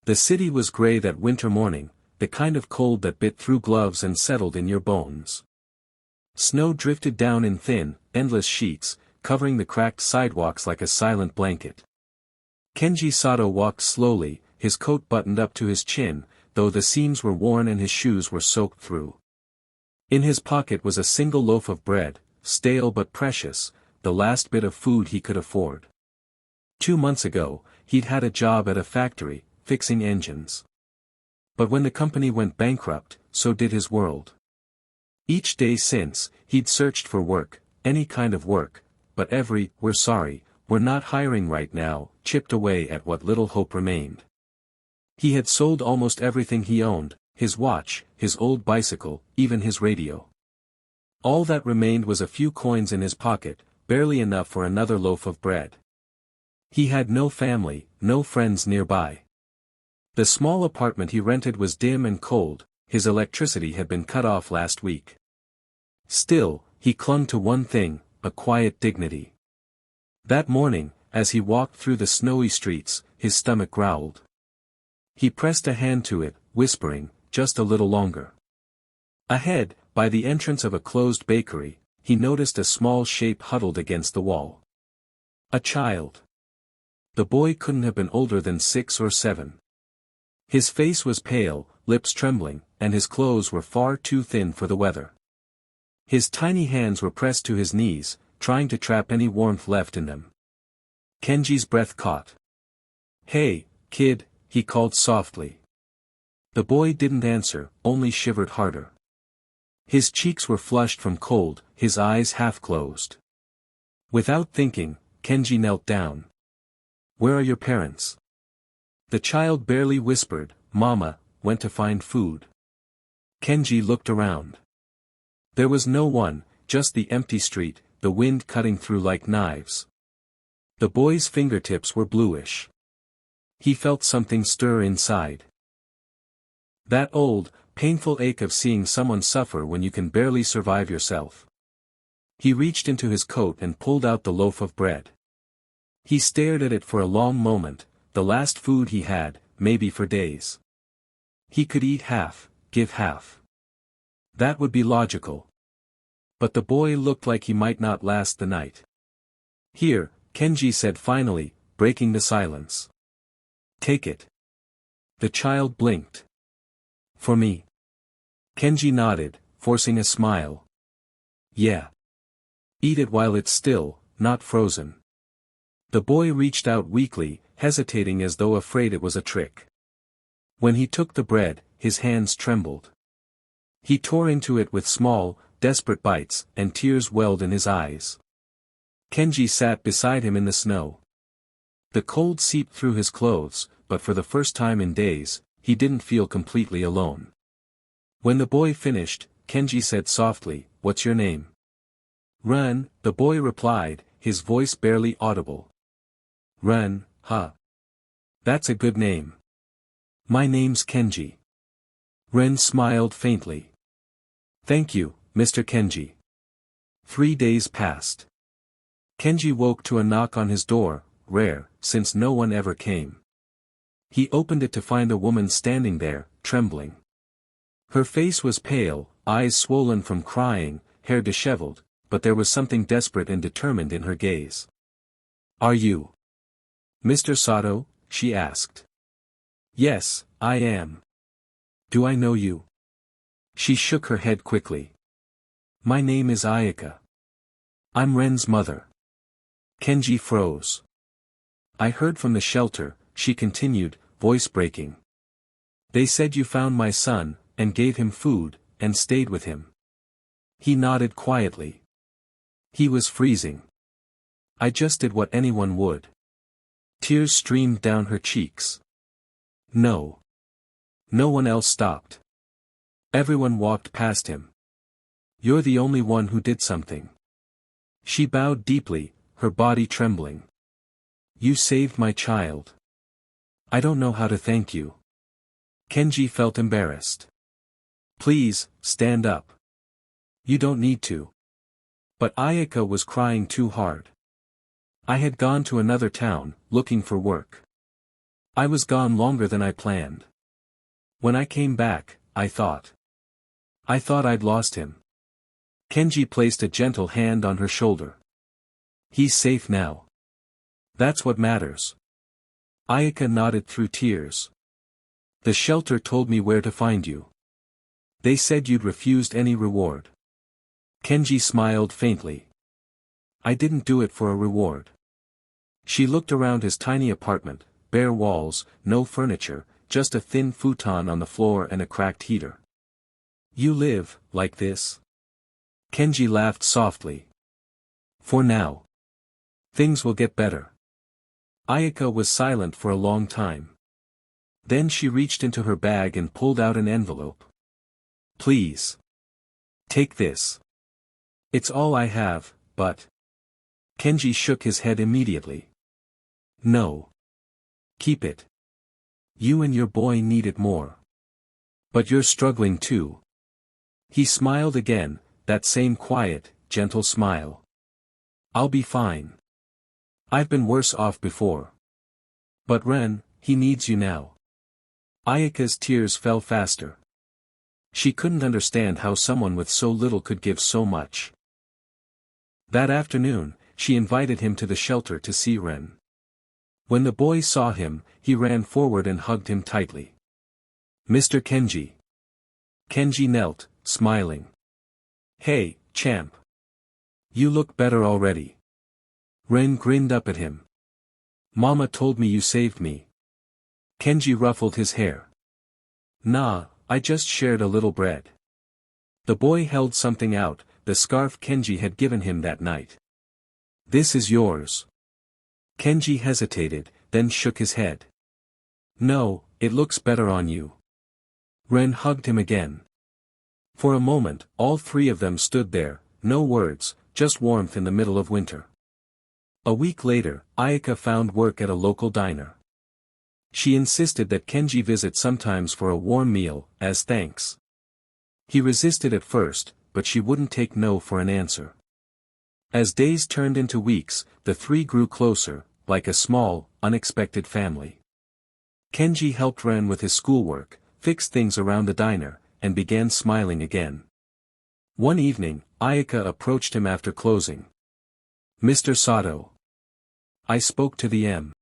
The city was gray that winter morning, the kind of cold that bit through gloves and settled in your bones. Snow drifted down in thin, endless sheets, covering the cracked sidewalks like a silent blanket. Kenji Sato walked slowly, his coat buttoned up to his chin, though the seams were worn and his shoes were soaked through. In his pocket was a single loaf of bread, stale but precious, the last bit of food he could afford. 2 months ago, he'd had a job at a factory, fixing engines. But when the company went bankrupt, so did his world. Each day since, he'd searched for work, any kind of work, but "we're sorry, we're not hiring right now," chipped away at what little hope remained. He had sold almost everything he owned, his watch, his old bicycle, even his radio. All that remained was a few coins in his pocket, barely enough for another loaf of bread. He had no family, no friends nearby. The small apartment he rented was dim and cold, his electricity had been cut off last week. Still, he clung to one thing, a quiet dignity. That morning, as he walked through the snowy streets, his stomach growled. He pressed a hand to it, whispering, "Just a little longer." Ahead, by the entrance of a closed bakery, he noticed a small shape huddled against the wall. A child. The boy couldn't have been older than 6 or 7. His face was pale, lips trembling, and his clothes were far too thin for the weather. His tiny hands were pressed to his knees, trying to trap any warmth left in them. Kenji's breath caught. "Hey, kid," he called softly. The boy didn't answer, only shivered harder. His cheeks were flushed from cold, his eyes half closed. Without thinking, Kenji knelt down. "Where are your parents?" The child barely whispered, "Mama, went to find food." Kenji looked around. There was no one, just the empty street, the wind cutting through like knives. The boy's fingertips were bluish. He felt something stir inside. That old, painful ache of seeing someone suffer when you can barely survive yourself. He reached into his coat and pulled out the loaf of bread. He stared at it for a long moment, the last food he had, maybe for days. He could eat half, give half. That would be logical. But the boy looked like he might not last the night. "Here," Kenji said finally, breaking the silence. "Take it." The child blinked. "For me?" Kenji nodded, forcing a smile. "Yeah. Eat it while it's still, not frozen." The boy reached out weakly, hesitating as though afraid it was a trick. When he took the bread, his hands trembled. He tore into it with small, desperate bites, and tears welled in his eyes. Kenji sat beside him in the snow. The cold seeped through his clothes, but for the first time in days, he didn't feel completely alone. When the boy finished, Kenji said softly, "What's your name?" "Ren," the boy replied, his voice barely audible. "Ren, huh? That's a good name." "My name's Kenji." Ren smiled faintly. "Thank you, Mr. Kenji." 3 days passed. Kenji woke to a knock on his door, rare, since no one ever came. He opened it to find a woman standing there, trembling. Her face was pale, eyes swollen from crying, hair disheveled, but there was something desperate and determined in her gaze. "Are you Mr. Sato?" she asked. "Yes, I am." "Do I know you?" She shook her head quickly. "My name is Ayaka. I'm Ren's mother." Kenji froze. "I heard from the shelter," she continued, voice breaking. "They said you found my son, and gave him food, and stayed with him." He nodded quietly. He was freezing. "I just did what anyone would." Tears streamed down her cheeks. "No. No one else stopped. Everyone walked past him. You're the only one who did something." She bowed deeply, her body trembling. "You saved my child. I don't know how to thank you." Kenji felt embarrassed. "Please, stand up." "You don't need to." But Ayaka was crying too hard. "I had gone to another town, looking for work. I was gone longer than I planned. When I came back, I thought I'd lost him. Kenji placed a gentle hand on her shoulder. He's safe now. That's what matters. Ayaka nodded through tears. The shelter told me where to find you. They said you'd refused any reward. Kenji smiled faintly. I didn't do it for a reward. She looked around his tiny apartment, bare walls, no furniture, just a thin futon on the floor and a cracked heater. You live, like this? Kenji laughed softly. For now. Things will get better. Ayaka was silent for a long time. Then she reached into her bag and pulled out an envelope. Please. Take this. It's all I have, but... Kenji shook his head immediately. No. Keep it. You and your boy need it more. But you're struggling too. He smiled again, that same quiet, gentle smile. I'll be fine. I've been worse off before. But Ren, he needs you now. Ayaka's tears fell faster. She couldn't understand how someone with so little could give so much. That afternoon, she invited him to the shelter to see Ren. When the boy saw him, he ran forward and hugged him tightly. Mr. Kenji. Kenji knelt, smiling. Hey, champ. You look better already. Ren grinned up at him. Mama told me you saved me. Kenji ruffled his hair. Nah, I just shared a little bread. The boy held something out, the scarf Kenji had given him that night. This is yours. Kenji hesitated, then shook his head. No, it looks better on you. Ren hugged him again. For a moment, all three of them stood there, no words, just warmth in the middle of winter. A week later, Ayaka found work at a local diner. She insisted that Kenji visit sometimes for a warm meal, as thanks. He resisted at first, but she wouldn't take no for an answer. As days turned into weeks, the three grew closer, like a small, unexpected family. Kenji helped Ren with his schoolwork, fixed things around the diner, and began smiling again. One evening, Ayaka approached him after closing. Mr. Sato. I spoke to the M.